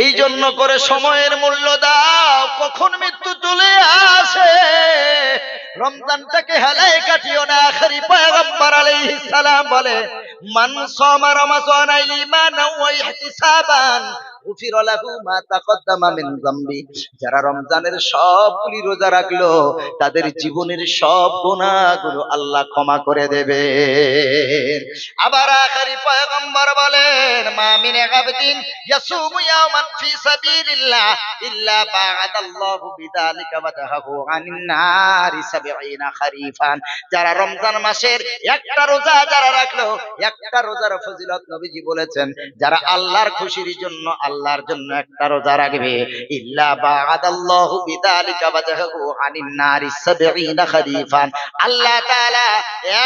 এই জন্য করে সময়ের মূল্য দাও, কখন মৃত্যু চলে আসে। রমজানটাকে হেলায় কাটিও না। আখেরি পয়গম্বর আলাইহিস সালাম বলে, মান সামা রমাযানা ঈমানান ওয়া ইহতিসাবান গুফিরা লাহু মা তাকদ্দামা মিন যামবি। যারা রমজানের সবগুলি রোজা রাখলো, তাদের জীবনের সব গুনাহগুলো আল্লাহ ক্ষমা করে দেবে। আবার আখেরি পয়গম্বর বলেন, মা মিন আবদিন ইয়াসুমু ইয়াওমান ফি সাবিলিল্লাহ ইল্লা বা'আদাল্লাহু বিযালিকা ওয়াজহাহু আনিন নারি ৭০ খরিফান। যারা রমজান মাসের একটা রোজা যারা রাখলো, একটা রোজার ফজিলত নবীজি বলেছেন, যারা আল্লাহর খুশির জন্য আল্লাহর জন্য একটা রোজা রাখবে, ইল্লা বা'আদাল্লাহু বিযালিকা ওয়াজহাহু আনিন নারি ৭০ খরিফান। আল্লাহ তাআলা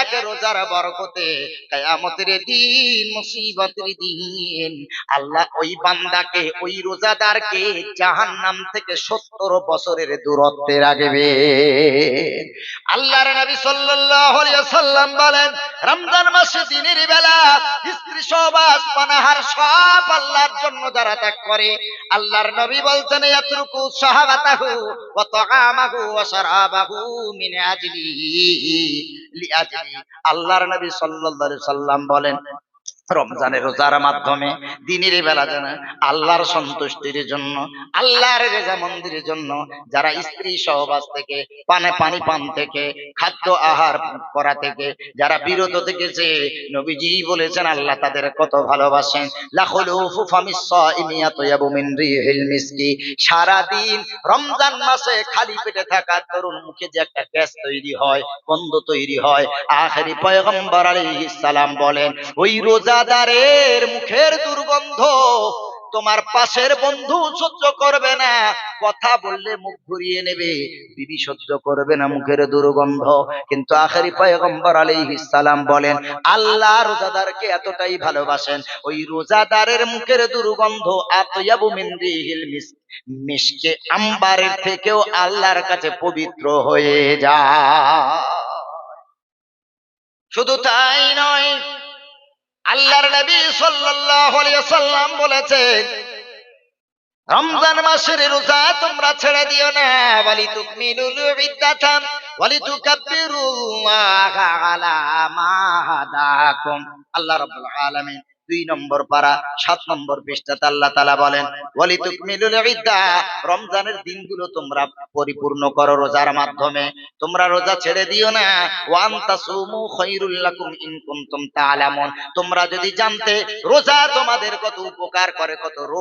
এক রোজার বরকতে কিয়ামতের দিন, মুসিবতের দিন আল্লাহ ওই বান্দাকে, ওই রোজাদারকে জাহান্নাম থেকে ৭০ বছরের দূরত্বে রাখবে। আল্লাহর নবী সাল্লাল্লাহু আলাইহি ওয়াসাল্লাম বলেন, রমজান মাসে দিনের বেলা স্ত্রী সহবাস পানাহার সব আল্লাহর জন্য যারা ত্যাগ করে, আল্লাহর নবী বলছেন, ইয়াতরুকু শাহাওয়াতাহু ওয়া তাআমাহু ওয়া শারাবাহু মিন লিআজলি। আল্লাহর নবী সাল্লাল্লাহু আলাইহি ওয়াসাল্লাম বলেন, রমজানের রোজার মাধ্যমে দিনের বেলা যেন আল্লাহর সন্তুষ্টির জন্য, আল্লাহর রেজামন্দির জন্য যারা স্ত্রী সহবাস থেকে, পানি পান থেকে, খাদ্য আহার করা থেকে যারা বিরত থেকেছে, নবীজি বলেছেন আল্লাহ তাদের কত ভালোবাসেন। লাখুলুফু ফামিস সাইমি আতয়াবু মিন রিহিল মিসকি। সারাদিন রমজান মাসে খালি পেটে থাকা তরুণ মুখে যে একটা গ্যাস তৈরি হয়, গন্ধ তৈরি হয়, আখেরি পয়গম্বর আলাইহিস সালাম বলেন, ওই রোজাদারের মুখের দুর্গন্ধ তোমার পাশের বন্ধু সহ্য করবে না। কথা বললে মুখ ঘুরিয়ে নেবে, বিবি সহ্য করবে না মুখের দুর্গন্ধ। কিন্তু আখেরি পয়গম্বর আলাইহিস সালাম বলেন, আল্লাহ রোজাদারকে এতটাই ভালোবাসেন, ওই রোজাদারের মুখের দুর্গন্ধ আতয়াবু মিন রিহিল মিসকে, আম্বারের থেকেও আল্লাহর কাছে পবিত্র হয়ে যায়। শুধু তাই নয়, আল্লাহর নবী সাল্লাল্লাহু আলাইহি ওয়াসাল্লাম বলেছেন, রমজান মাসের রোজা তোমরা ছেড়ে দিও না। ওয়ালিতুকমিলুল ইদ্দাতা ওয়ালিতুকাব্বিরুল্লাহা আলা মা হাদাকুম। আল্লাহ রাব্বুল আলামিন 2 নম্বর পারা 7 নম্বর পৃষ্ঠাতে আল্লাহ তাআলা বলেন, ওয়ালিতুকমিলুল ইদ্দা, রমজানের দিনগুলো তোমরা পরিপূর্ণ করো রোজার মাধ্যমে, তোমরা রোজা ছেড়ে দিও না। ওয়া আনতাসুমু খায়রুল লাকুম ইন কুনতুম তা'লামুন, তোমরা যদি জানতে রোজা তোমাদের কত উপকার করে, কত রোগ